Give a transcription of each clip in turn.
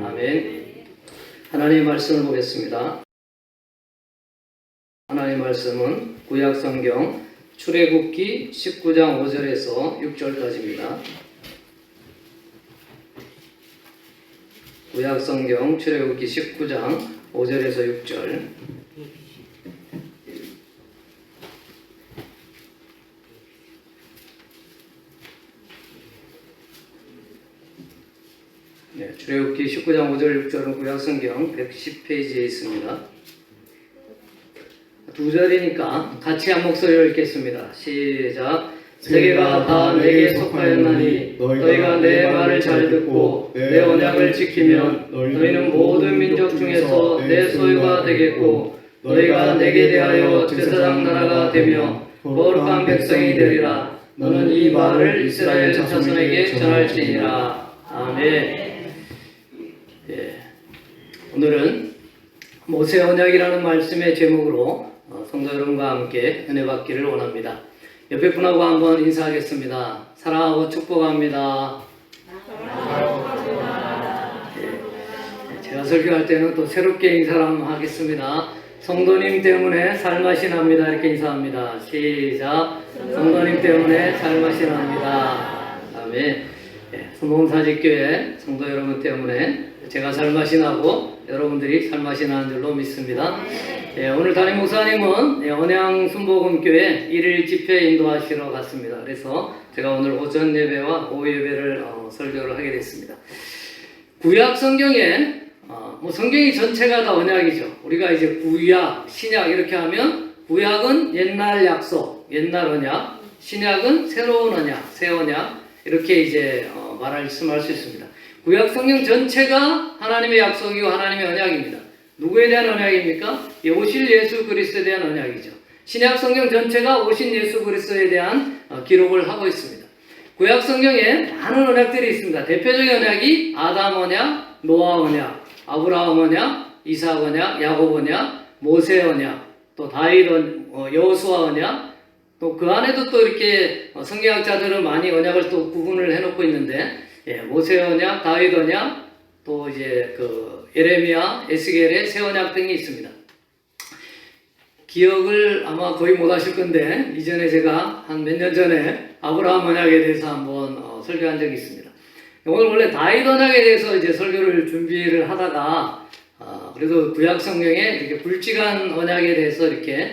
아멘. 하나님의 말씀을 보겠습니다. 하나님의 말씀은 구약성경 출애굽기 19장 5절에서 6절까지입니다. 구약성경 출애굽기 19장 5절에서 6절. 네, 출애굽기 19장 5절 6절은 구약성경 110페이지에 있습니다. 두 절이니까 같이 한 목소리로 읽겠습니다. 시작. 세계가 다 내게 속하였나니 너희가 내 말을 잘 듣고 내 언약을 지키면 너희는 모든 민족 중에서 내 소유가 되겠고 너희가 내게 대하여 제사장 나라가 되며 거룩한 백성이 되리라. 너는 이 말을 이스라엘 자손에게 전할지니라. 아멘. 오늘은 모세 언약이라는 말씀의 제목으로 성도 여러분과 함께 은혜 받기를 원합니다. 옆에 분하고 한번 인사하겠습니다. 사랑하고 축복합니다. 제가 설교할 때는 또 새롭게 인사를 한번 하겠습니다. 성도님 때문에 살맛이 납니다. 이렇게 인사합니다. 시작. 성도님 때문에 살맛이 납니다. 아멘. 성공사직교회 성도 여러분 때문에 제가 살맛이 나고 여러분들이 살맛이 나는 줄로 믿습니다. 오늘 담임 목사님은 언양 순복음교회 1일 집회 인도하시러 갔습니다. 그래서 제가 오늘 오전 예배와 오후 예배를 설교를 하게 됐습니다. 구약 성경에 성경이 전체가 다 언약이죠. 우리가 이제 구약, 신약 이렇게 하면 구약은 옛날 약속, 옛날 언약, 신약은 새로운 언약, 새 언약 이렇게 이제 말씀할 수 있습니다. 구약 성경 전체가 하나님의 약속이고 하나님의 언약입니다. 누구에 대한 언약입니까? 오실 예수 그리스도에 대한 언약이죠. 신약 성경 전체가 오신 예수 그리스도에 대한 기록을 하고 있습니다. 구약 성경에 많은 언약들이 있습니다. 대표적인 언약이 아담 언약, 노아 언약, 아브라함 언약, 이삭 언약, 야곱 언약, 모세 언약, 또 다윗 여호수아 언약, 또 그 안에도 또 이렇게 성경학자들은 많이 언약을 또 구분을 해놓고 있는데, 모세 언약, 다윗 언약, 또 이제 예레미야, 에스겔의 새 언약 등이 있습니다. 기억을 아마 거의 못 하실 건데, 이전에 제가 한 몇 년 전에 아브라함 언약에 대해서 한번 설교한 적이 있습니다. 오늘 원래 다윗 언약에 대해서 이제 설교를 준비를 하다가, 그래도 구약 성경에 이렇게 굵직한 언약에 대해서 이렇게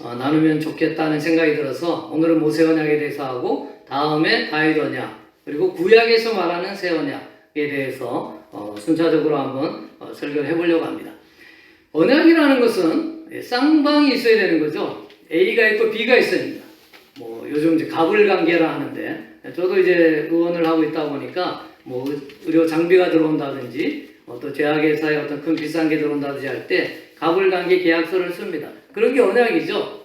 나누면 좋겠다는 생각이 들어서 오늘은 모세 언약에 대해서 하고 다음에 다윗 언약 그리고 구약에서 말하는 새 언약에 대해서 순차적으로 한번 설교를 해보려고 합니다. 언약이라는 것은 쌍방이 있어야 되는 거죠. A가 있고 B가 있어야 됩니다. 요즘 이제 가불관계라 하는데 저도 이제 의원을 하고 있다 보니까 의료 장비가 들어온다든지 또 제약회사에 어떤 큰 비싼 게 들어온다든지 할 때 가불관계 계약서를 씁니다. 그런 게 언약이죠.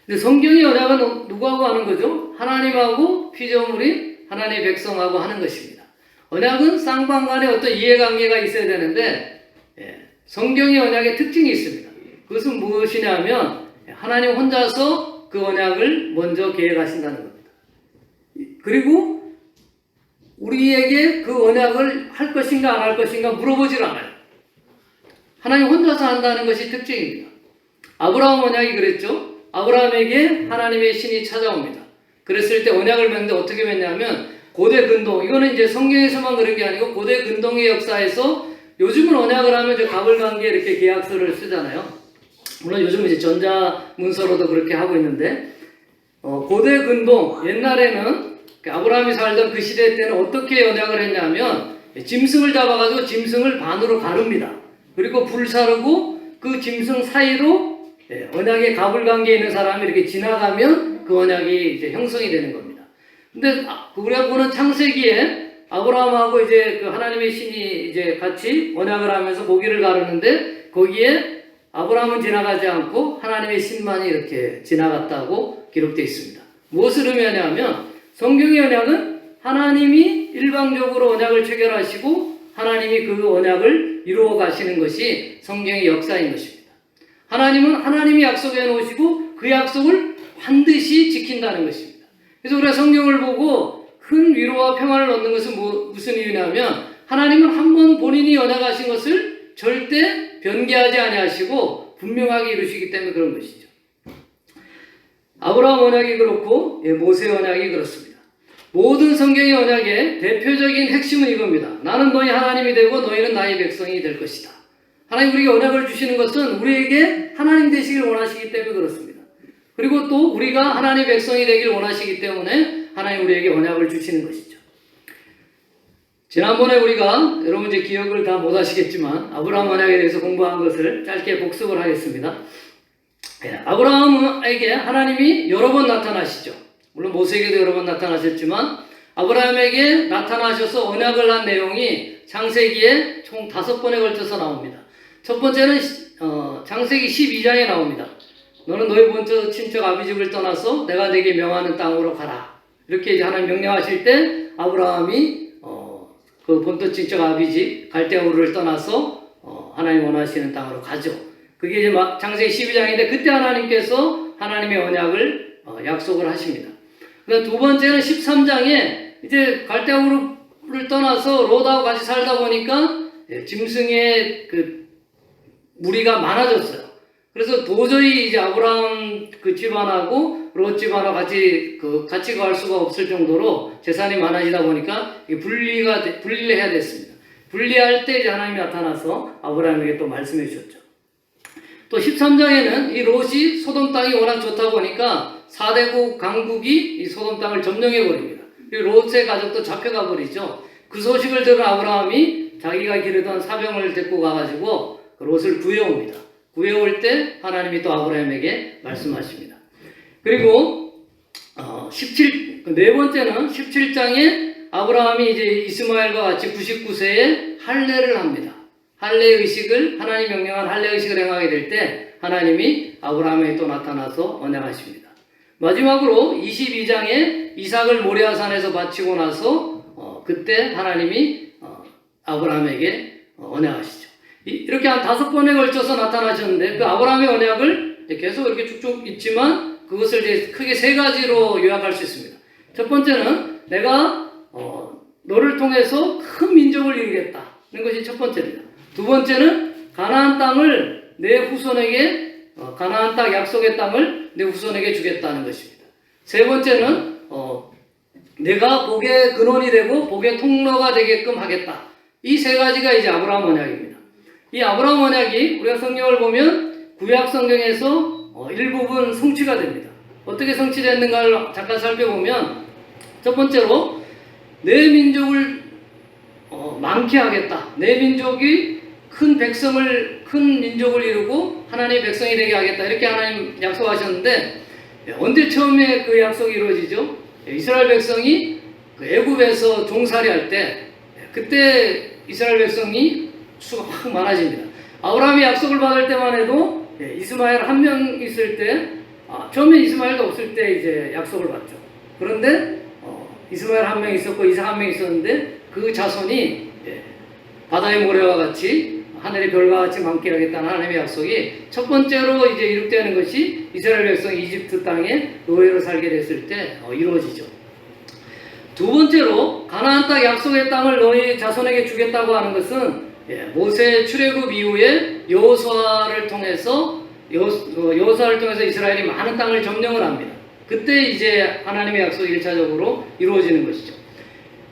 근데 성경의 언약은 누구하고 하는 거죠? 하나님하고 피조물인 하나님의 백성하고 하는 것입니다. 언약은 쌍방 간에 어떤 이해관계가 있어야 되는데 성경의 언약의 특징이 있습니다. 그것은 무엇이냐면 하나님 혼자서 그 언약을 먼저 계획하신다는 겁니다. 그리고 우리에게 그 언약을 할 것인가 안 할 것인가 물어보질 않아요. 하나님 혼자서 한다는 것이 특징입니다. 아브라함 언약이 그랬죠. 아브라함에게 하나님의 신이 찾아옵니다. 그랬을 때 언약을 맺는데 어떻게 맺냐면 고대 근동, 이거는 이제 성경에서만 그런 게 아니고 고대 근동의 역사에서 요즘은 언약을 하면 저 가불관계 이렇게 계약서를 쓰잖아요. 물론 요즘은 이제 전자문서로도 그렇게 하고 있는데 고대 근동 옛날에는 아브라함이 살던 그 시대 때는 어떻게 언약을 했냐면 짐승을 잡아가지고 짐승을 반으로 가릅니다. 그리고 불사르고 그 짐승 사이로 언약의 가불관계에 있는 사람이 이렇게 지나가면 그 언약이 이제 형성이 되는 겁니다. 근데 우리가 보는 창세기에 아브라함하고 이제 그 하나님의 신이 이제 같이 언약을 하면서 고기를 가르는데 거기에 아브라함은 지나가지 않고 하나님의 신만이 이렇게 지나갔다고 기록되어 있습니다. 무엇을 의미하냐면 성경의 언약은 하나님이 일방적으로 언약을 체결하시고 하나님이 그 언약을 이루어 가시는 것이 성경의 역사인 것입니다. 하나님은 하나님이 약속해 놓으시고 그 약속을 반드시 지킨다는 것입니다. 그래서 우리가 성경을 보고 큰 위로와 평안을 얻는 것은 무슨 이유냐면 하나님은 한 번 본인이 언약하신 것을 절대 변개하지 아니하시고 분명하게 이루시기 때문에 그런 것이죠. 아브라함 언약이 그렇고 모세 언약이 그렇습니다. 모든 성경의 언약의 대표적인 핵심은 이겁니다. 나는 너희 하나님이 되고 너희는 나의 백성이 될 것이다. 하나님 우리에게 언약을 주시는 것은 우리에게 하나님 되시길 원하시기 때문에 그렇습니다. 그리고 또 우리가 하나님의 백성이 되길 원하시기 때문에 하나님 우리에게 언약을 주시는 것이죠. 지난번에 우리가 여러분 이제 기억을 다 못 하시겠지만 아브라함 언약에 대해서 공부한 것을 짧게 복습을 하겠습니다. 아브라함에게 하나님이 여러 번 나타나시죠. 물론 모세에게도 여러 번 나타나셨지만 아브라함에게 나타나셔서 언약을 한 내용이 창세기에 총 5번에 걸쳐서 나옵니다. 첫 번째는 창세기 12장에 나옵니다. 너는 너희 본처 친척 아비집을 떠나서 내가 네게 명하는 땅으로 가라. 이렇게 이제 하나님 명령하실 때 아브라함이 그 본토 친척 아비집 갈대우르를 떠나서 하나님 원하시는 땅으로 가죠. 그게 이제 창세기 12장인데 그때 하나님께서 하나님의 언약을 약속을 하십니다. 그다음 두 번째는 13장에 이제 갈대우르를 떠나서 롯하고 같이 살다 보니까 짐승의 그 무리가 많아졌어요. 그래서 도저히 이제 아브라함 그 집안하고 롯 집안하고 같이 갈 수가 없을 정도로 재산이 많아지다 보니까 분리를 해야 됐습니다. 분리할 때 이제 하나님이 나타나서 아브라함에게 또 말씀해 주셨죠. 또 13장에는 이 롯이 소돔 땅이 워낙 좋다 보니까 4대국 강국이 이 소돔 땅을 점령해 버립니다. 롯의 가족도 잡혀가 버리죠. 그 소식을 들은 아브라함이 자기가 기르던 사병을 데리고 가가지고 롯을 구해옵니다. 구해올 때 하나님이 또 아브라함에게 말씀하십니다. 그리고 네 번째는 17장에 아브라함이 이제 이스마엘과 같이 99세에 할례를 합니다. 할례 의식을 하나님 명령한 할례 의식을 행하게 될 때 하나님이 아브라함에게 또 나타나서 언약하십니다. 마지막으로 22장에 이삭을 모리아산에서 바치고 나서 그때 하나님이 아브라함에게 언약하시죠. 이렇게 한 5번에 걸쳐서 나타나셨는데 그 아브라함의 언약을 계속 이렇게 쭉쭉 있지만 그것을 이제 크게 3가지로 요약할 수 있습니다. 첫 번째는 내가 너를 통해서 큰 민족을 이루겠다는 것이 첫 번째입니다. 두 번째는 가나안 땅을 내 후손에게 가나안 땅 약속의 땅을 내 후손에게 주겠다는 것입니다. 세 번째는 내가 복의 근원이 되고 복의 통로가 되게끔 하겠다. 이 3가지가 이제 아브라함 언약입니다. 이 아브라함 언약이 우리가 성경을 보면 구약 성경에서 일부분 성취가 됩니다. 어떻게 성취됐는가를 잠깐 살펴보면 첫 번째로 내 민족을 많게 하겠다. 내 민족이 큰 민족을 이루고 하나님의 백성이 되게 하겠다. 이렇게 하나님 약속하셨는데 언제 처음에 그 약속이 이루어지죠? 이스라엘 백성이 그 애굽에서 종살이 할 때 그때 이스라엘 백성이 수가 확 많아집니다. 아브라함이 약속을 받을 때만 해도 이스마엘 1명 있을 때 처음에 이스마엘도 없을 때 이제 약속을 받죠. 그런데 이스마엘 1명 있었고 이삭 1명 있었는데 그 자손이 바다의 모래와 같이 하늘의 별과 같이 많게 하겠다는 하나님의 약속이 첫 번째로 이제 이룩되는 것이 이스라엘 백성이 이집트 땅에 노예로 살게 됐을 때 이루어지죠. 두 번째로 가나안 땅 약속의 땅을 너희 자손에게 주겠다고 하는 것은 모세 출애굽 이후에 여호수아를 통해서 이스라엘이 많은 땅을 점령을 합니다. 그때 이제 하나님의 약속이 1차적으로 이루어지는 것이죠.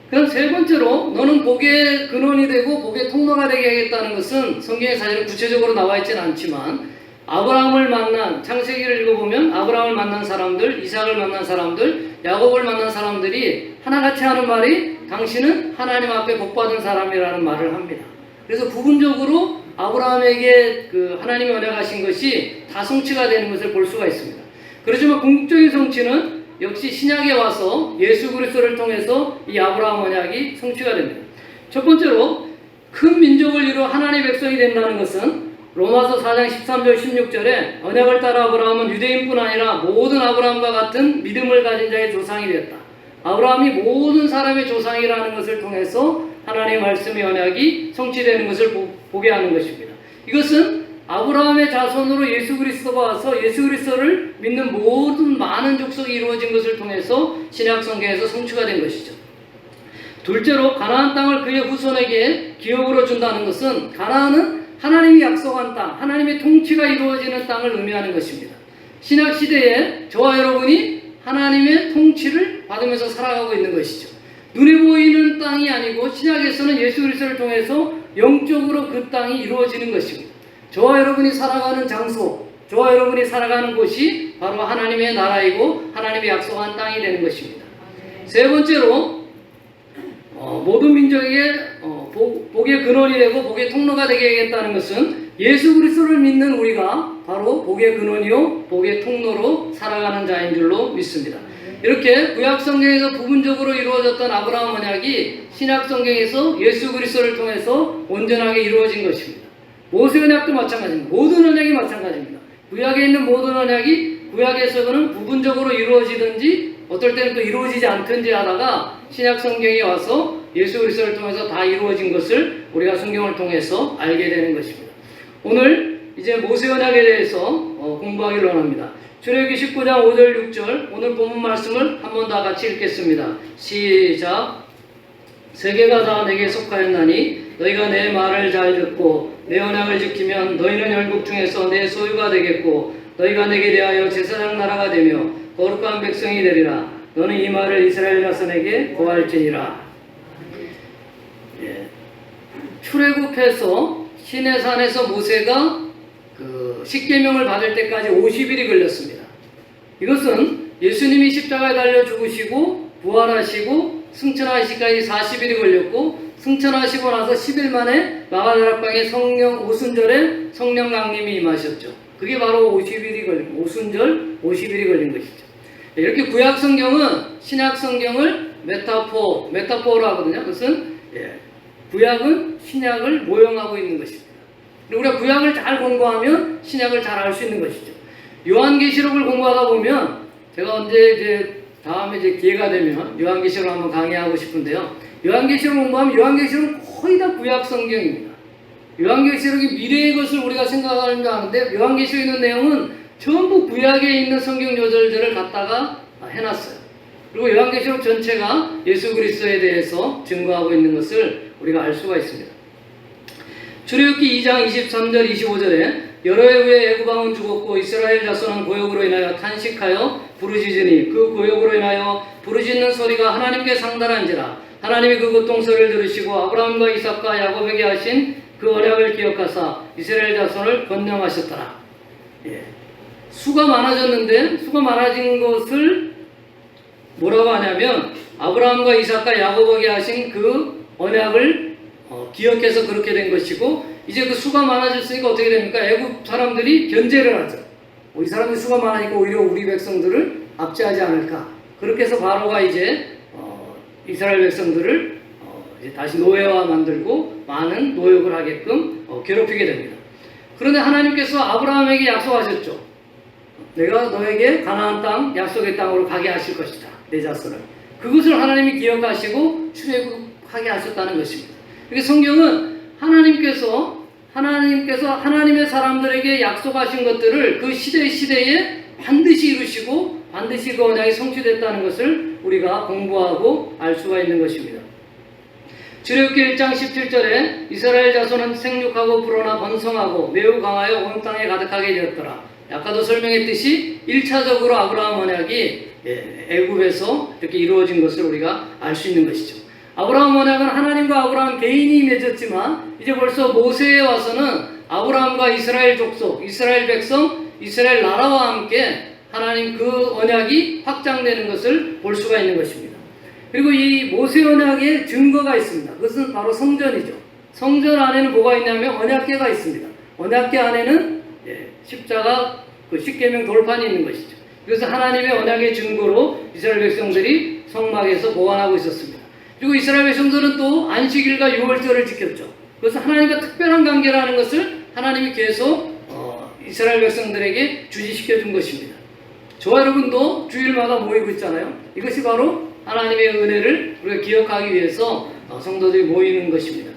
그럼 세 번째로 너는 복의 근원이 되고 복의 통로가 되게 하겠다는 것은 성경에 사실은 구체적으로 나와 있지는 않지만 아브라함을 만난 창세기를 읽어보면 아브라함을 만난 사람들, 이삭을 만난 사람들, 야곱을 만난 사람들이 하나같이 하는 말이 당신은 하나님 앞에 복받은 사람이라는 말을 합니다. 그래서 부분적으로 아브라함에게 그 하나님이 언약하신 것이 다 성취가 되는 것을 볼 수가 있습니다. 그렇지만 궁극적인 성취는 역시 신약에 와서 예수 그리스도를 통해서 이 아브라함 언약이 성취가 됩니다. 첫 번째로 큰 민족을 이루어 하나님의 백성이 된다는 것은 로마서 4장 13절 16절에 언약을 따라 아브라함은 유대인뿐 아니라 모든 아브라함과 같은 믿음을 가진 자의 조상이 되었다. 아브라함이 모든 사람의 조상이라는 것을 통해서 하나님의 말씀의 언약이 성취되는 것을 보게 하는 것입니다. 이것은 아브라함의 자손으로 예수 그리스도가 와서 예수 그리스도를 믿는 모든 많은 족속이 이루어진 것을 통해서 신약 성경에서 성취가 된 것이죠. 둘째로 가나안 땅을 그의 후손에게 기업으로 준다는 것은 가나안은 하나님이 약속한 땅, 하나님의 통치가 이루어지는 땅을 의미하는 것입니다. 신약 시대에 저와 여러분이 하나님의 통치를 받으면서 살아가고 있는 것이죠. 눈에 보이는 땅이 아니고 신약에서는 예수 그리스도를 통해서 영적으로 그 땅이 이루어지는 것입니다. 저와 여러분이 살아가는 장소, 저와 여러분이 살아가는 곳이 바로 하나님의 나라이고 하나님의 약속한 땅이 되는 것입니다. 세 번째로 모든 민족에게 복의 근원이 되고 복의 통로가 되게 하겠다는 것은 예수 그리스도를 믿는 우리가 바로 복의 근원이요 복의 통로로 살아가는 자인 줄로 믿습니다. 이렇게 구약 성경에서 부분적으로 이루어졌던 아브라함 언약이 신약 성경에서 예수 그리스도를 통해서 온전하게 이루어진 것입니다. 모세 언약도 마찬가지입니다. 모든 언약이 마찬가지입니다. 구약에 있는 모든 언약이 구약에서는 부분적으로 이루어지든지 어떨 때는 또 이루어지지 않든지 하다가 신약 성경에 와서 예수 그리스도를 통해서 다 이루어진 것을 우리가 성경을 통해서 알게 되는 것입니다. 오늘 이제 모세 언약에 대해서 공부하기를 원합니다. 출애굽기 19장 5절 6절 오늘 본문 말씀을 한 번 다 같이 읽겠습니다. 시작. 세계가 다 내게 속하였나니 너희가 내 말을 잘 듣고 내 언약을 지키면 너희는 열국 중에서 내 소유가 되겠고 너희가 내게 대하여 제사장 나라가 되며 거룩한 백성이 되리라. 너는 이 말을 이스라엘 자손에게 고할지니라. 출애굽해서 시내산에서 모세가 그 십계명을 받을 때까지 50일이 걸렸습니다. 이것은 예수님이 십자가에 달려 죽으시고 부활하시고 승천하시기까지 40일이 걸렸고 승천하시고 나서 10일 만에 마가다락방에 성령 오순절에 성령 강림이 임하셨죠. 그게 바로 50일이 걸린 오순절 50일이 걸린 것이죠. 이렇게 구약 성경은 신약 성경을 메타포로 하거든요. 그것은 구약은 신약을 모형하고 있는 것입니다. 우리가 구약을 잘 공부하면 신약을 잘 알 수 있는 것이죠. 요한계시록을 공부하다 보면 제가 언제 다음에 기회가 되면 요한계시록 한번 강의하고 싶은데요. 요한계시록 공부하면 요한계시록은 거의 다 구약 성경입니다. 요한계시록이 미래의 것을 우리가 생각하는 줄 아는데 요한계시록에 있는 내용은 전부 구약에 있는 성경 요절들을 갖다가 해놨어요. 그리고 요한계시록 전체가 예수 그리스도에 대해서 증거하고 있는 것을 우리가 알 수가 있습니다. 출애굽기 2장 23절 25절에 여러 해 후에 애굽 왕은 죽었고 이스라엘 자손은 고역으로 인하여 탄식하여 부르짖으니 그 고역으로 인하여 부르짖는 소리가 하나님께 상달한지라. 하나님이 그 고통소리를 들으시고 아브라함과 이삭과 야곱에게 하신 그 언약을 기억하사 이스라엘 자손을 건명하셨더라. 수가 많아졌는데 수가 많아진 것을 뭐라고 하냐면 아브라함과 이삭과 야곱에게 하신 그 언약을 기억해서 그렇게 된 것이고 이제 그 수가 많아졌으니까 어떻게 됩니까? 애굽 사람들이 견제를 하죠. 이 사람들이 수가 많으니까 오히려 우리 백성들을 압제하지 않을까. 그렇게 해서 바로가 이제 이스라엘 백성들을 이제 다시 노예화 만들고 많은 노역을 하게끔 괴롭히게 됩니다. 그런데 하나님께서 아브라함에게 약속하셨죠. 내가 너에게 가나안 땅 약속의 땅으로 가게 하실 것이다. 내 자손을. 그것을 하나님이 기억하시고 출애굽하게 하셨다는 것입니다. 그래서 성경은 하나님께서 하나님의 사람들에게 약속하신 것들을 그 시대에 반드시 이루시고 반드시 그 언약이 성취됐다는 것을 우리가 공부하고 알 수가 있는 것입니다. 출애굽기 1장 17절에 이스라엘 자손은 생육하고 불어나 번성하고 매우 강하여 온 땅에 가득하게 되었더라. 아까도 설명했듯이 1차적으로 아브라함 언약이 애굽에서 이렇게 이루어진 것을 우리가 알 수 있는 것이죠. 아브라함 언약은 하나님과 아브라함 개인이 맺었지만 이제 벌써 모세에 와서는 아브라함과 이스라엘 족속, 이스라엘 백성, 이스라엘 나라와 함께 하나님 그 언약이 확장되는 것을 볼 수가 있는 것입니다. 그리고 이 모세 언약의 증거가 있습니다. 그것은 바로 성전이죠. 성전 안에는 뭐가 있냐면 언약궤가 있습니다. 언약궤 안에는 십자가 그 십계명 돌판이 있는 것이죠. 그래서 하나님의 언약의 증거로 이스라엘 백성들이 성막에서 보관하고 있었습니다. 그리고 이스라엘 백성들은 또 안식일과 유월절을 지켰죠. 그래서 하나님과 특별한 관계라는 것을 하나님이 계속 이스라엘 백성들에게 주지시켜 준 것입니다. 저와 여러분도 주일마다 모이고 있잖아요. 이것이 바로 하나님의 은혜를 우리가 기억하기 위해서 성도들이 모이는 것입니다.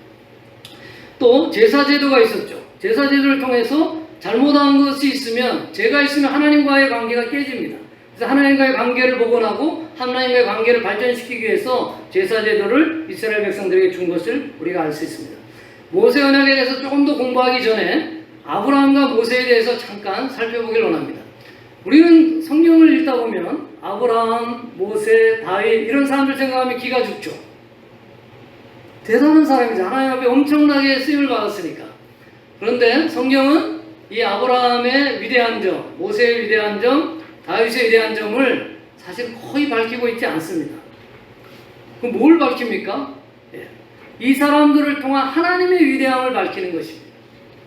또 제사제도가 있었죠. 제사제도를 통해서 잘못한 것이 있으면 죄가 있으면 하나님과의 관계가 깨집니다. 그래서 하나님과의 관계를 복원하고 하나님과의 관계를 발전시키기 위해서 제사 제도를 이스라엘 백성들에게 준 것을 우리가 알 수 있습니다. 모세 언약에 대해서 조금 더 공부하기 전에 아브라함과 모세에 대해서 잠깐 살펴보길 원합니다. 우리는 성경을 읽다 보면 아브라함, 모세, 다윗 이런 사람들 생각하면 기가 죽죠. 대단한 사람이죠. 하나님 앞에 엄청나게 쓰임을 받았으니까. 그런데 성경은 이 아브라함의 위대한 점, 모세의 위대한 점, 다윗의 위대한 점을 사실 거의 밝히고 있지 않습니다. 그럼 뭘 밝힙니까? 이 사람들을 통한 하나님의 위대함을 밝히는 것입니다.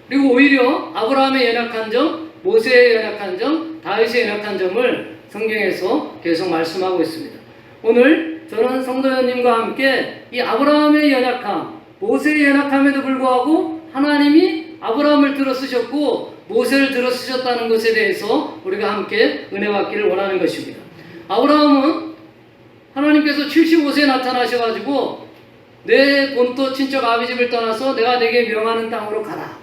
그리고 오히려 아브라함의 연약한 점, 모세의 연약한 점, 다윗의 연약한 점을 성경에서 계속 말씀하고 있습니다. 오늘 저는 성도님과 함께 이 아브라함의 연약함, 모세의 연약함에도 불구하고 하나님이 아브라함을 들어 쓰셨고 모세를 들어 쓰셨다는 것에 대해서 우리가 함께 은혜 받기를 원하는 것입니다. 아브라함은 하나님께서 75세에 나타나셔가지고 내 본토 친척 아비집을 떠나서 내가 내게 명하는 땅으로 가라.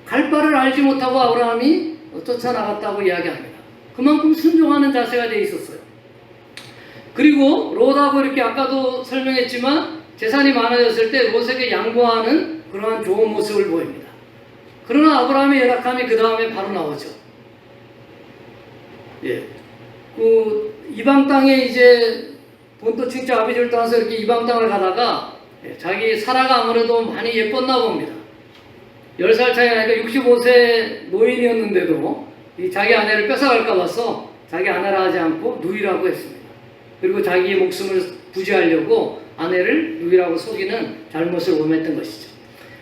갈 바를 알지 못하고 아브라함이 쫓아나갔다고 이야기합니다. 그만큼 순종하는 자세가 돼 있었어요. 그리고 롯하고 이렇게 아까도 설명했지만 재산이 많아졌을 때 롯에게 양보하는 그러한 좋은 모습을 보입니다. 그러나 아브라함의 연약함이 그 다음에 바로 나오죠. 이방 땅에 이제 본토 친척 아비집을 떠나서 이렇게 이방 땅을 가다가 자기 사라가 아무래도 많이 예뻤나 봅니다. 10살 차이 나니까 65세 노인이었는데도 이 자기 아내를 뺏어갈까 봐서 자기 아내라 하지 않고 누이라고 했습니다. 그리고 자기의 목숨을 부지하려고 아내를 누이라고 속이는 잘못을 범했던 것이죠.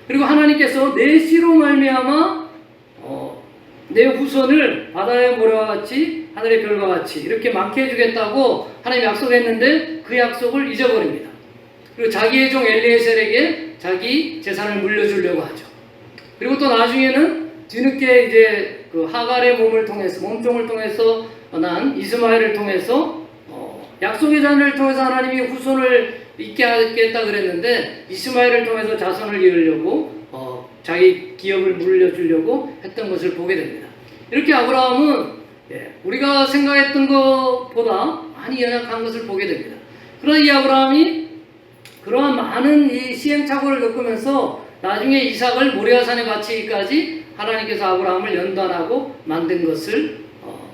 그리고 하나님께서 내 씨로 말미암아 내 후손을 바다의 모래와 같이 하늘의 별과 같이 이렇게 많게 해주겠다고 하나님이 약속했는데 그 약속을 잊어버립니다. 그리고 자기의 종 엘리에셀에게 자기 재산을 물려주려고 하죠. 그리고 또 나중에는 뒤늦게 이제 그 하갈의 몸종을 통해서 난 이스마엘을 통해서 약속의 자녀를 통해서 하나님이 후손을 있게 하겠다 그랬는데 이스마엘을 통해서 자손을 이으려고 자기 기업을 물려주려고 했던 것을 보게 됩니다. 이렇게 아브라함은 우리가 생각했던 것보다 많이 연약한 것을 보게 됩니다. 그러나 이 아브라함이 그러한 많은 이 시행착오를 겪으면서 나중에 이삭을 모리아산에 바치기까지 하나님께서 아브라함을 연단하고 만든 것을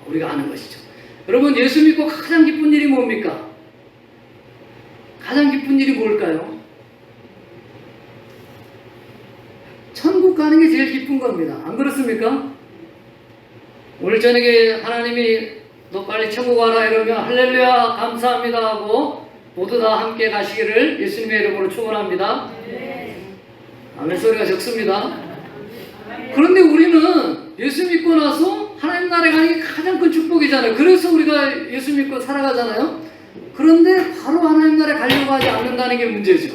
우리가 아는 것이죠. 여러분, 예수 믿고 가장 기쁜 일이 뭡니까? 가장 기쁜 일이 뭘까요? 천국 가는 게 제일 기쁜 겁니다. 안 그렇습니까? 오늘 저녁에 하나님이 너 빨리 천국 와라 이러면 할렐루야 감사합니다 하고 모두 다 함께 가시기를 예수님의 이름으로 축원합니다. 아멘 소리가 적습니다. 그런데 우리는 예수 믿고 나서 하나님 나라에 가는 게 가장 큰 축복이잖아요. 그래서 우리가 예수 믿고 살아가잖아요. 그런데 바로 하나님 나라에 가려고 하지 않는다는 게 문제죠.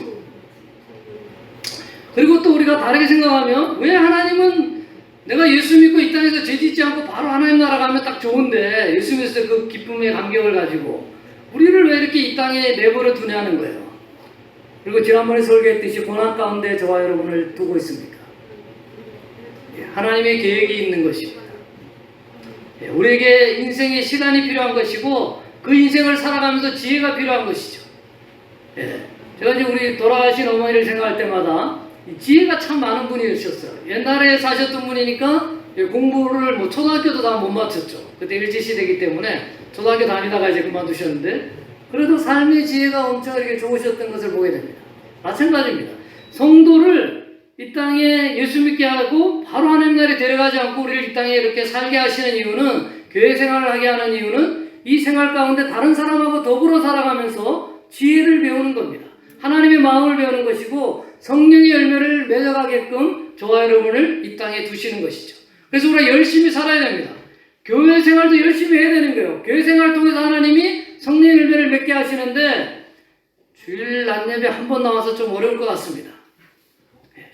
그리고 또 우리가 다르게 생각하면 왜 하나님은 내가 예수 믿고 이 땅에서 죄 짓지 않고 바로 하나님 나라 가면 딱 좋은데 예수 믿을 때 그 기쁨의 감격을 가지고 우리를 왜 이렇게 이 땅에 내버려 두냐는 거예요. 그리고 지난번에 설교했듯이 고난 가운데 저와 여러분을 두고 있습니까? 하나님의 계획이 있는 것입니다. 우리에게 인생의 시간이 필요한 것이고 그 인생을 살아가면서 지혜가 필요한 것이죠. 제가 이제 우리 돌아가신 어머니를 생각할 때마다 지혜가 참 많은 분이셨어요. 옛날에 사셨던 분이니까 공부를 뭐 초등학교도 다 못 마쳤죠. 그때 일제시대이기 때문에 초등학교 다니다가 이제 그만두셨는데 그래도 삶의 지혜가 엄청 이렇게 좋으셨던 것을 보게 됩니다. 마찬가지입니다. 성도를 이 땅에 예수 믿게 하고 바로 하나님 나라에 데려가지 않고 우리를 이 땅에 이렇게 살게 하시는 이유는, 교회 생활을 하게 하는 이유는 이 생활 가운데 다른 사람하고 더불어 살아가면서 지혜를 배우는 겁니다. 하나님의 마음을 배우는 것이고 성령의 열매를 맺어가게끔 저와 여러분을 이 땅에 두시는 것이죠. 그래서 우리가 열심히 살아야 됩니다. 교회 생활도 열심히 해야 되는 거예요. 교회 생활을 통해서 하나님이 성령의 열매를 맺게 하시는데 주일 낮 예배 한 번 나와서 좀 어려울 것 같습니다.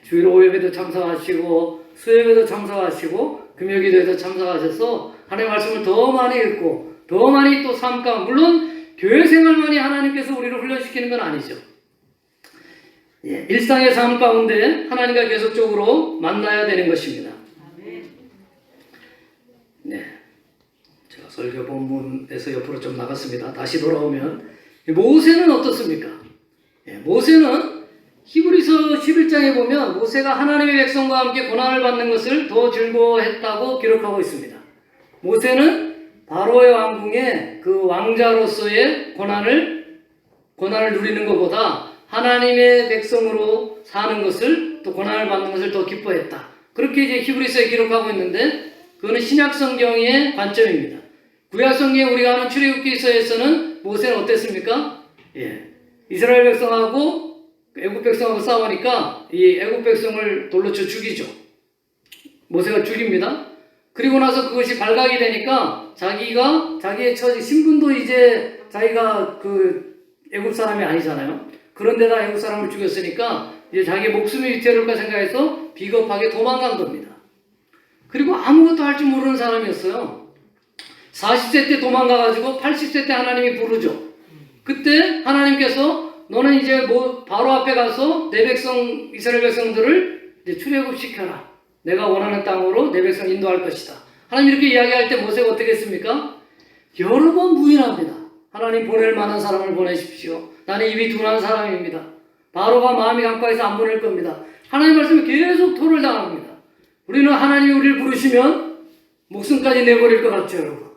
주일 오예배도 참석하시고 수예배도 참석하시고 금요기도에도 참석하셔서 하나님의 말씀을 더 많이 읽고 더 많이 또 삼가, 물론 교회 생활만이 하나님께서 우리를 훈련시키는 건 아니죠. 일상의 삶 가운데 하나님과 계속적으로 만나야 되는 것입니다. 네, 제가 설교 본문에서 옆으로 좀 나갔습니다. 다시 돌아오면 모세는 어떻습니까? 모세는 히브리서 11장에 보면 모세가 하나님의 백성과 함께 고난을 받는 것을 더 즐거워했다고 기록하고 있습니다. 모세는 바로의 왕궁에 그 왕자로서의 고난을 누리는 것보다 하나님의 백성으로 사는 것을, 또 고난을 받는 것을 더 기뻐했다. 그렇게 이제 히브리서에 기록하고 있는데, 그거는 신약 성경의 관점입니다. 구약 성경에 우리가 하는 출애굽기서에서는 모세는 어땠습니까? 이스라엘 백성하고 애굽 백성하고 싸우니까 이 애굽 백성을 돌로 쳐 죽이죠. 모세가 죽입니다. 그리고 나서 그것이 발각이 되니까 자기의 처지, 신분도 이제 자기가 그 애굽 사람이 아니잖아요. 그런데다 애굽 사람을 죽였으니까 이제 자기 목숨이 위태로울까 생각해서 비겁하게 도망간 겁니다. 그리고 아무것도 할 줄 모르는 사람이었어요. 40세 때 도망가가지고 80세 때 하나님이 부르죠. 그때 하나님께서 너는 이제 바로 앞에 가서 내 백성, 이스라엘 백성들을 이제 출애굽시켜라. 내가 원하는 땅으로 내 백성 인도할 것이다. 하나님 이렇게 이야기할 때 모세가 어떻게 했습니까? 여러 번 부인합니다. 하나님 보낼 만한 사람을 보내십시오. 나는 입이 둔한 사람입니다. 바로가 마음이 강팍해서 안 보낼 겁니다. 하나님 말씀에 계속 토를 당합니다. 우리는 하나님이 우리를 부르시면 목숨까지 내버릴 것 같죠, 여러분?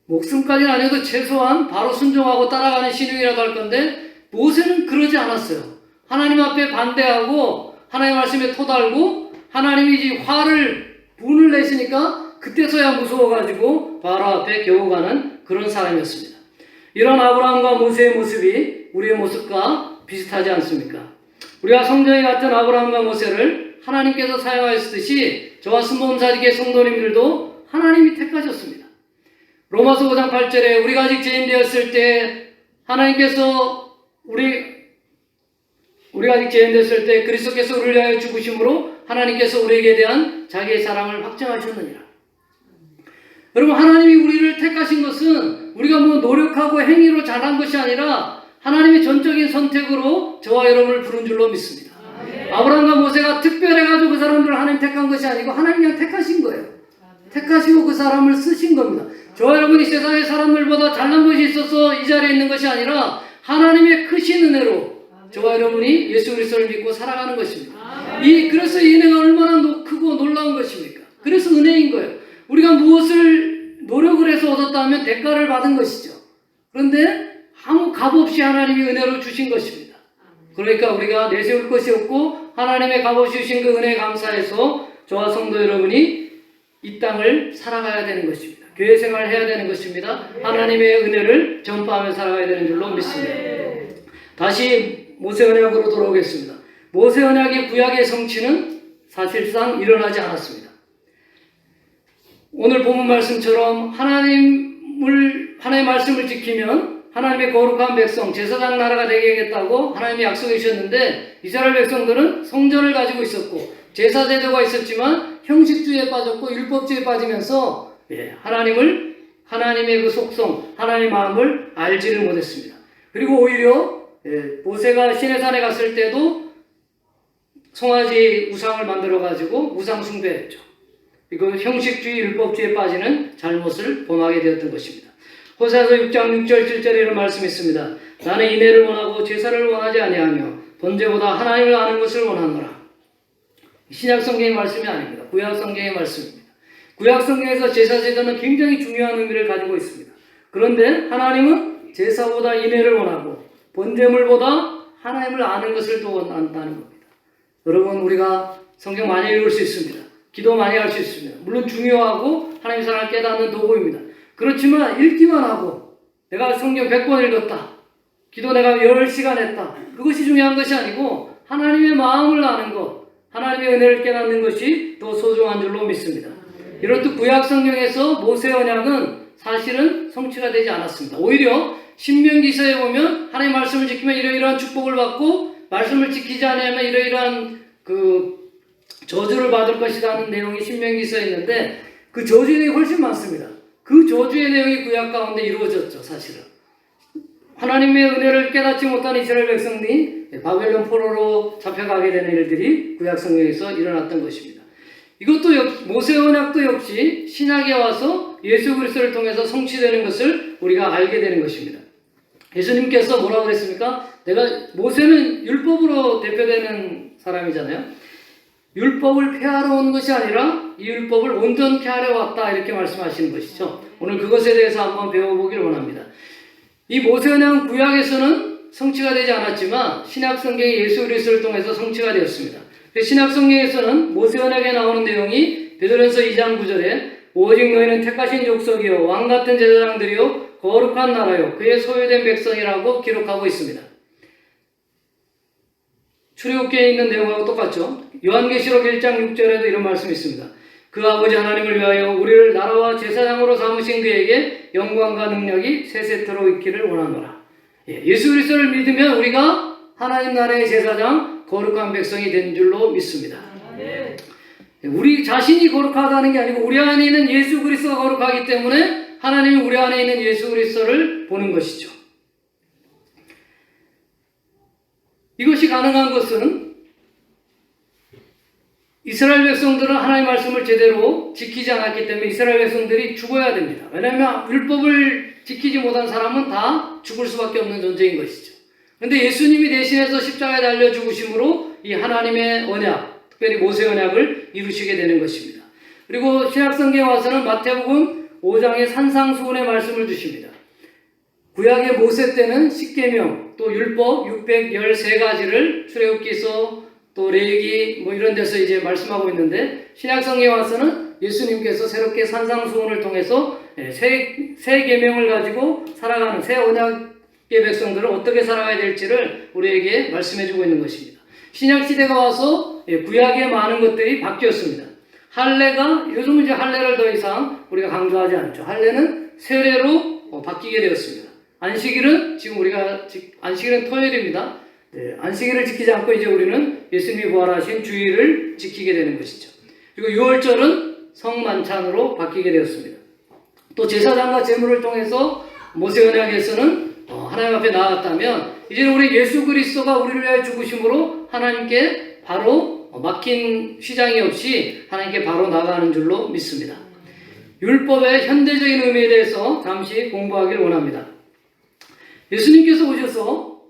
목숨까지는 아니어도 최소한 바로 순종하고 따라가는 신용이라도 할 건데, 모세는 그러지 않았어요. 하나님 앞에 반대하고 하나님 말씀에 토달고 하나님이 이제 분을 내시니까 그때서야 무서워가지고 바로 앞에 겨우 가는 그런 사람이었습니다. 이런 아브라함과 모세의 모습이 우리의 모습과 비슷하지 않습니까? 우리가 성전에 같은 아브라함과 모세를 하나님께서 사용하셨듯이 저와 순범사직의 성도님들도 하나님이 택하셨습니다. 로마서 5장 8절에 우리가 아직 죄인되었을 때 하나님께서 우리가 아직 죄인되었을 때 그리스도께서 우리를 위하여 죽으심으로 하나님께서 우리에게 대한 자기의 사랑을 확증하셨느니라. 여러분, 하나님이 우리를 택하신 것은 우리가 노력하고 행위로 잘한 것이 아니라 하나님의 전적인 선택으로 저와 여러분을 부른 줄로 믿습니다. 아브라함과 모세가 특별해가지고 그 사람들을 하나님 택한 것이 아니고 하나님이 그냥 택하신 거예요. 택하시고 그 사람을 쓰신 겁니다. 저와 여러분이 세상의 사람들보다 잘난 것이 있어서 이 자리에 있는 것이 아니라 하나님의 크신 은혜로 저와 여러분이 예수 그리스도를 믿고 살아가는 것입니다. 그래서 이 은혜가 얼마나 크고 놀라운 것입니까? 그래서 은혜인 거예요. 우리가 무엇을 노력을 해서 얻었다 하면 대가를 받은 것이죠. 그런데 아무 값없이 하나님이 은혜로 주신 것입니다. 그러니까 우리가 내세울 것이 없고 하나님의 값없이 주신 그 은혜에 감사해서 저와 성도 여러분이 이 땅을 살아가야 되는 것입니다. 교회 생활을 해야 되는 것입니다. 하나님의 은혜를 전파하며 살아가야 되는 줄로 믿습니다. 다시 모세 언약으로 돌아오겠습니다. 모세 언약의 구약의 성취는 사실상 일어나지 않았습니다. 오늘 본문 말씀처럼 하나님의 말씀을 지키면 하나님의 거룩한 백성, 제사장 나라가 되겠다고 하나님이 약속해 주셨는데, 이스라엘 백성들은 성전을 가지고 있었고 제사 제도가 있었지만 형식주의에 빠졌고 율법주의에 빠지면서 하나님의 그 속성, 하나님의 마음을 알지를 못했습니다. 그리고 오히려 모세가 시내산에 갔을 때도 송아지 우상을 만들어가지고 우상 숭배했죠. 이거 형식주의, 율법주의에 빠지는 잘못을 범하게 되었던 것입니다. 호세아서 6장 6절 7절에 이런 말씀이 있습니다. 나는 인애를 원하고 제사를 원하지 아니하며 번제보다 하나님을 아는 것을 원하노라. 신약 성경의 말씀이 아닙니다. 구약 성경의 말씀입니다. 구약 성경에서 제사 제도는 굉장히 중요한 의미를 가지고 있습니다. 그런데 하나님은 제사보다 인애를 원하고 번제물보다 하나님을 아는 것을 더 원한다는 겁니다. 여러분, 우리가 성경 많이 읽을 수 있습니다. 기도 많이 할 수 있습니다. 물론 중요하고 하나님의 사랑을 깨닫는 도구입니다. 그렇지만 읽기만 하고 내가 성경 100번 읽었다, 기도 내가 10시간 했다, 그것이 중요한 것이 아니고 하나님의 마음을 아는 것, 하나님의 은혜를 깨닫는 것이 더 소중한 줄로 믿습니다. 이렇듯 구약 성경에서 모세 언약은 사실은 성취가 되지 않았습니다. 오히려 신명기서에 보면 하나님의 말씀을 지키면 이러이러한 축복을 받고 말씀을 지키지 않으면 이러이러한 그 저주를 받을 것이라는 내용이 신명기서에 있는데, 그 저주의 내용이 훨씬 많습니다. 그 저주의 내용이 구약 가운데 이루어졌죠. 사실은 하나님의 은혜를 깨닫지 못한 이스라엘 백성들이 바벨론 포로로 잡혀가게 되는 일들이 구약 성경에서 일어났던 것입니다. 이것도 모세 언약도 역시 신약에 와서 예수 그리스도를 통해서 성취되는 것을 우리가 알게 되는 것입니다. 예수님께서 뭐라고 그랬습니까? 모세는 율법으로 대표되는 사람이잖아요. 율법을 폐하러 온 것이 아니라 이 율법을 온전케 하려 왔다, 이렇게 말씀하시는 것이죠. 오늘 그것에 대해서 한번 배워보기를 원합니다. 이 모세 언약은 구약에서는 성취가 되지 않았지만 신약 성경이 예수 그리스도를 통해서 성취가 되었습니다. 신약 성경에서는 모세 언약에 나오는 내용이 베드로전서 2장 9절에 오직 너희는 택하신 족속이요 왕 같은 제사장들이요 거룩한 나라요 그의 소유된 백성이라고 기록하고 있습니다. 출애굽기에 있는 내용하고 똑같죠. 요한계시록 1장 6절에도 이런 말씀이 있습니다. 그 아버지 하나님을 위하여 우리를 나라와 제사장으로 삼으신 그에게 영광과 능력이 세세토록 있기를 원하노라. 예수 그리스도를 믿으면 우리가 하나님 나라의 제사장, 거룩한 백성이 된 줄로 믿습니다. 우리 자신이 거룩하다는 게 아니고 우리 안에 있는 예수 그리스도가 거룩하기 때문에 하나님이 우리 안에 있는 예수 그리스도를 보는 것이죠. 이것이 가능한 것은 이스라엘 백성들은 하나님의 말씀을 제대로 지키지 않았기 때문에 이스라엘 백성들이 죽어야 됩니다. 왜냐하면 율법을 지키지 못한 사람은 다 죽을 수밖에 없는 존재인 것이죠. 그런데 예수님이 대신해서 십자가에 달려 죽으심으로 이 하나님의 언약, 특별히 모세 언약을 이루시게 되는 것입니다. 그리고 신약성경에 와서는 마태복음 5장의 산상수훈의 말씀을 주십니다. 구약의 모세 때는 십계명, 또 율법 613가지를 출애굽기서 또 레위기 이런 데서 이제 말씀하고 있는데 신약성경에 와서는 예수님께서 새롭게 산상수훈을 통해서 새 계명을 가지고 살아가는 새 언약의 백성들을 어떻게 살아가야 될지를 우리에게 말씀해주고 있는 것입니다. 신약시대가 와서 구약의 많은 것들이 바뀌었습니다. 할례가 요즘은 이제 할례를 더 이상 우리가 강조하지 않죠. 할례는 세례로 바뀌게 되었습니다. 안식일은 안식일은 토요일입니다. 안식일을 지키지 않고 이제 우리는 예수님이 부활하신 주일을 지키게 되는 것이죠. 그리고 유월절은 성만찬으로 바뀌게 되었습니다. 또 제사장과 제물을 통해서 모세 언약에서는 하나님 앞에 나아갔다면 이제는 우리 예수 그리스도가 우리를 위하여 죽으심으로 하나님께 바로 막힌 휘장이 없이 하나님께 바로 나가는 줄로 믿습니다. 율법의 현대적인 의미에 대해서 잠시 공부하기를 원합니다. 예수님께서 오셔서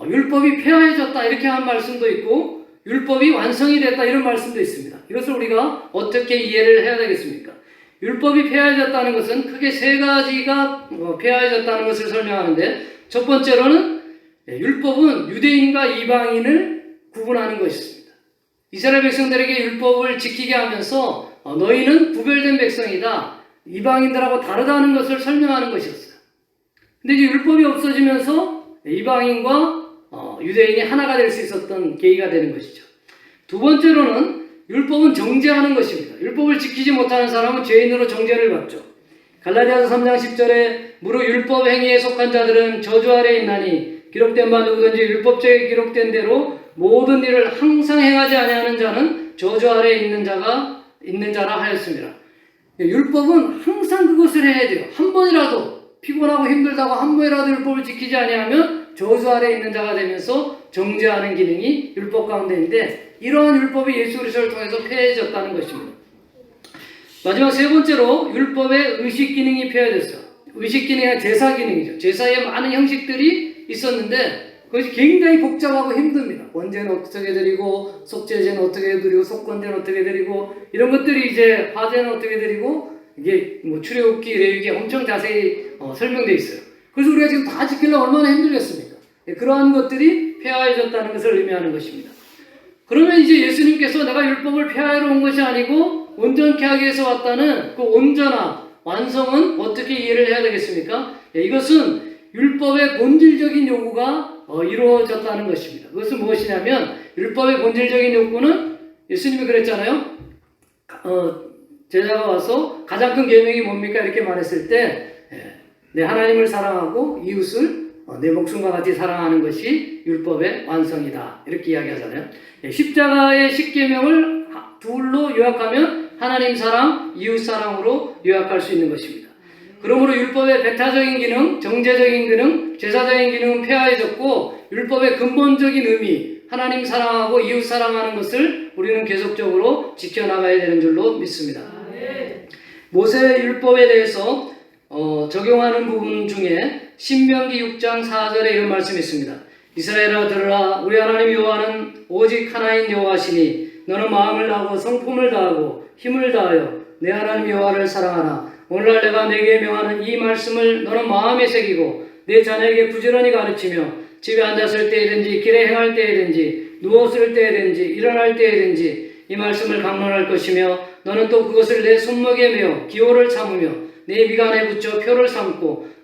율법이 폐하해졌다 이렇게 한 말씀도 있고 율법이 완성이 됐다 이런 말씀도 있습니다. 이것을 우리가 어떻게 이해를 해야 되겠습니까? 율법이 폐하해졌다는 것은 크게 세 가지가 폐하해졌다는 것을 설명하는데 첫 번째로는 율법은 유대인과 이방인을 구분하는 것이었습니다. 이스라엘 백성들에게 율법을 지키게 하면서 너희는 구별된 백성이다, 이방인들하고 다르다는 것을 설명하는 것이었어요. 근데 이제 율법이 없어지면서 이방인과 유대인이 하나가 될 수 있었던 계기가 되는 것이죠. 두 번째로는 율법은 정죄하는 것입니다. 율법을 지키지 못하는 사람은 죄인으로 정죄를 받죠. 갈라디아서 3장 10절에 무릇 율법 행위에 속한 자들은 저주 아래 있나니 기록된 바 누구든지 율법책에 기록된 대로 모든 일을 항상 행하지 아니하는 자는 저주 아래 있는 자라 하였습니다. 율법은 항상 그것을 해야 돼요. 한 번이라도 피곤하고 힘들다고 한 번이라도 율법을 지키지 아니하면 저주 아래 있는 자가 되면서 정죄하는 기능이 율법 가운데 있는데 이러한 율법이 예수 그리스도를 통해서 폐해졌다는 것입니다. 마지막 세 번째로 율법의 의식 기능이 폐해졌어요. 의식 기능은 제사 기능이죠. 제사에 많은 형식들이 있었는데 그것이 굉장히 복잡하고 힘듭니다. 번제는 어떻게 드리고 속죄제는 어떻게 드리고 속건제는 어떻게 드리고 이런 것들이 이제 화제는 어떻게 드리고 이게 출애굽기, 레위기 엄청 자세히 설명되어 있어요. 그래서 우리가 지금 다 지키려면 얼마나 힘들겠습니까? 그러한 것들이 폐하해졌다는 것을 의미하는 것입니다. 그러면 이제 예수님께서 내가 율법을 폐하러 온 것이 아니고 온전케 하기 위해서 왔다는 그 온전함, 완성은 어떻게 이해를 해야 되겠습니까? 이것은 율법의 본질적인 요구가 이루어졌다는 것입니다. 그것은 무엇이냐면 율법의 본질적인 요구는 예수님이 그랬잖아요. 제자가 와서 가장 큰 계명이 뭡니까? 이렇게 말했을 때 내 하나님을 사랑하고 이웃을 내 목숨과 같이 사랑하는 것이 율법의 완성이다. 이렇게 이야기하잖아요. 십자가의 십계명을 둘로 요약하면 하나님 사랑, 이웃 사랑으로 요약할 수 있는 것입니다. 그러므로 율법의 배타적인 기능, 정제적인 기능, 제사적인 기능은 폐하해졌고 율법의 근본적인 의미, 하나님 사랑하고 이웃 사랑하는 것을 우리는 계속적으로 지켜나가야 되는 줄로 믿습니다. 모세 율법에 대해서 적용하는 부분 중에 신명기 6장 4절에 이런 말씀이 있습니다. 이스라엘아 들으라. 우리 하나님 여호와는 오직 하나인 여호와시니 너는 마음을 다하고 성품을 다하고 힘을 다하여 내 하나님 여호와를 사랑하라. 오늘날 내가 내게 명하는 이 말씀을 너는 마음에 새기고 내 자녀에게 부지런히 가르치며 집에 앉았을 때이든지 길에 행할 때이든지 누웠을 때이든지 일어날 때이든지 이 말씀을 강론할 것이며 너는 또 그것을 내 손목에 메어 기호를 삼으며 내 미간에 붙여 표를 삼고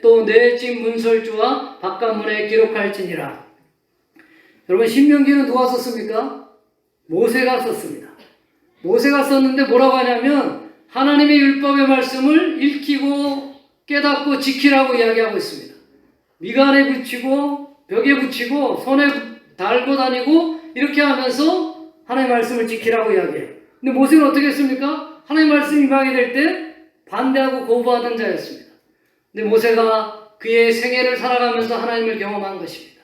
또 내 집 문설주와 바깥문에 기록할지니라. 여러분, 신명기는 누가 썼습니까? 모세가 썼습니다. 모세가 썼는데 뭐라고 하냐면 하나님의 율법의 말씀을 읽히고 깨닫고 지키라고 이야기하고 있습니다. 미간에 붙이고 벽에 붙이고 손에 달고 다니고 이렇게 하면서 하나님의 말씀을 지키라고 이야기해요. 근데 모세는 어떻게 했습니까? 하나님의 말씀이 임하게 될 때 반대하고 거부하던 자였습니다. 근데 모세가 그의 생애를 살아가면서 하나님을 경험한 것입니다.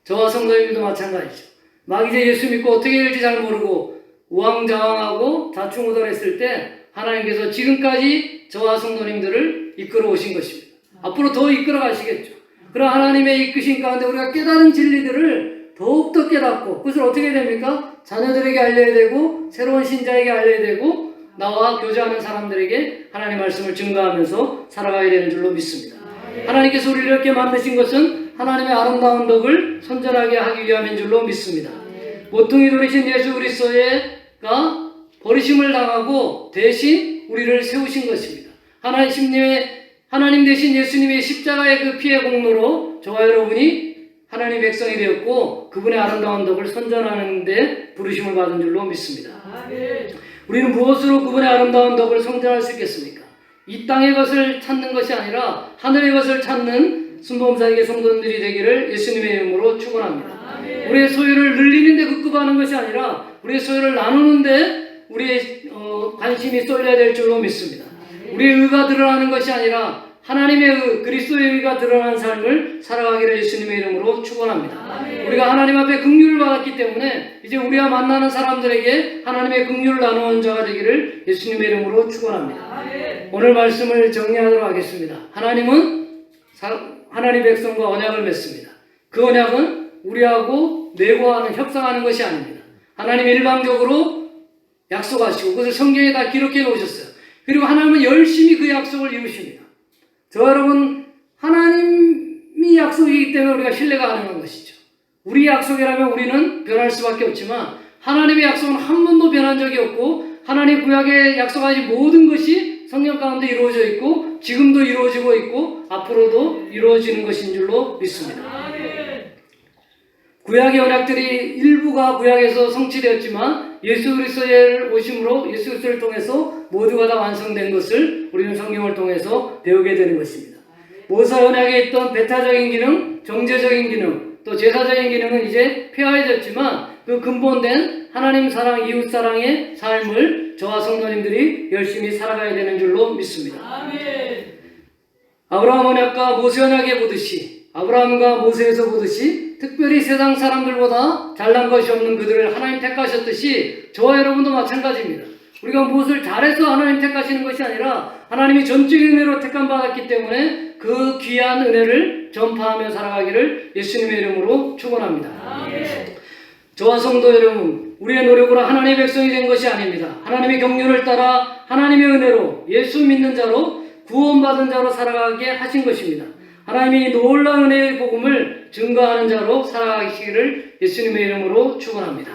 저와 성도님들도 마찬가지죠. 막 이제 예수 믿고 어떻게 될지 잘 모르고 우왕좌왕하고 좌충우돌했을 때 하나님께서 지금까지 저와 성도님들을 이끌어 오신 것입니다. 앞으로 더 이끌어 가시겠죠. 그런 하나님의 이끄신 가운데 우리가 깨달은 진리들을 더욱더 깨닫고 그것을 어떻게 됩니까? 자녀들에게 알려야 되고 새로운 신자에게 알려야 되고 나와 교제하는 사람들에게 하나님의 말씀을 증거하면서 살아가야 되는 줄로 믿습니다. 하나님께서 우리를 이렇게 만드신 것은 하나님의 아름다운 덕을 선전하게 하기 위함인 줄로 믿습니다. 모퉁이 돌이신 예수 그리스도가 버리심을 당하고 대신 우리를 세우신 것입니다. 하나님 대신 예수님의 십자가의 그 피의 공로로 저와 여러분이 하나님의 백성이 되었고 그분의 아름다운 덕을 선전하는 데 부르심을 받은 줄로 믿습니다. 우리는 무엇으로 그분의 아름다운 덕을 선전할 수 있겠습니까? 이 땅의 것을 찾는 것이 아니라 하늘의 것을 찾는 순범사에게 성도들이 되기를 예수님의 이름으로 축원합니다. 우리의 소유를 늘리는 데 급급하는 것이 아니라 우리의 소유를 나누는 데 우리의 관심이 쏠려야 될 줄로 믿습니다. 우리의 의가 드러나는 것이 아니라 하나님의 의, 그리스도의 의가 드러나는 삶을 살아가기를 예수님의 이름으로 축원합니다. 우리가 하나님 앞에 긍휼을 받았기 때문에 이제 우리와 만나는 사람들에게 하나님의 긍휼을 나누는 자가 되기를 예수님의 이름으로 축원합니다. 오늘 말씀을 정리하도록 하겠습니다. 하나님은 하나님 백성과 언약을 맺습니다. 그 언약은 우리하고 내고하는 협상하는 것이 아닙니다. 하나님 일방적으로 약속하시고 그것을 성경에 다 기록해 놓으셨어요. 그리고 하나님은 열심히 그 약속을 이루십니다. 저와 여러분, 하나님이 약속이기 때문에 우리가 신뢰가 가능한 것이죠. 우리 약속이라면 우리는 변할 수밖에 없지만 하나님의 약속은 한 번도 변한 적이 없고 하나님 구약에 약속하신 모든 것이 성경 가운데 이루어져 있고 지금도 이루어지고 있고 앞으로도 이루어지는 것인 줄로 믿습니다. 구약의 언약들이 일부가 구약에서 성취되었지만 예수 그리스도의 오심으로 예수 그리스도를 통해서 모두가 다 완성된 것을 우리는 성경을 통해서 배우게 되는 것입니다. 모세 언약에 있던 배타적인 기능, 정죄적인 기능, 또 제사적인 기능은 이제 폐하해졌지만 그 근본된 하나님 사랑, 이웃 사랑의 삶을 저와 성도님들이 열심히 살아가야 되는 줄로 믿습니다. 아브라함 언약과 모세 언약에 보듯이 아브라함과 모세에서 보듯이 특별히 세상 사람들보다 잘난 것이 없는 그들을 하나님 택하셨듯이 저와 여러분도 마찬가지입니다. 우리가 무엇을 잘해서 하나님 택하시는 것이 아니라 하나님이 전적인 은혜로 택함 받았기 때문에 그 귀한 은혜를 전파하며 살아가기를 예수님의 이름으로 축원합니다. 저와 성도 여러분, 우리의 노력으로 하나님의 백성이 된 것이 아닙니다. 하나님의 경륜을 따라 하나님의 은혜로 예수 믿는 자로 구원받은 자로 살아가게 하신 것입니다. 하나님이 놀라운 은혜의 복음을 증거하는 자로 살아가시기를 예수님의 이름으로 축원합니다.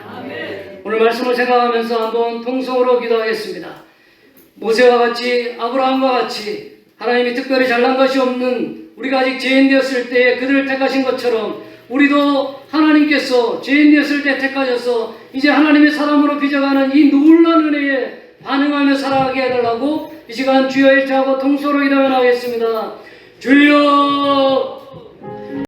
오늘 말씀을 생각하면서 한번 통성으로 기도하겠습니다. 모세와 같이 아브라함과 같이 하나님이 특별히 잘난 것이 없는 우리가 아직 죄인 되었을 때 그들을 택하신 것처럼 우리도 하나님께서 죄인 되었을 때 택하셔서 이제 하나님의 사람으로 빚어가는 이 놀라운 은혜에 반응하며 살아가게 해달라고 이 시간 주여 일차하고 통성으로 기도하겠습니다. 주여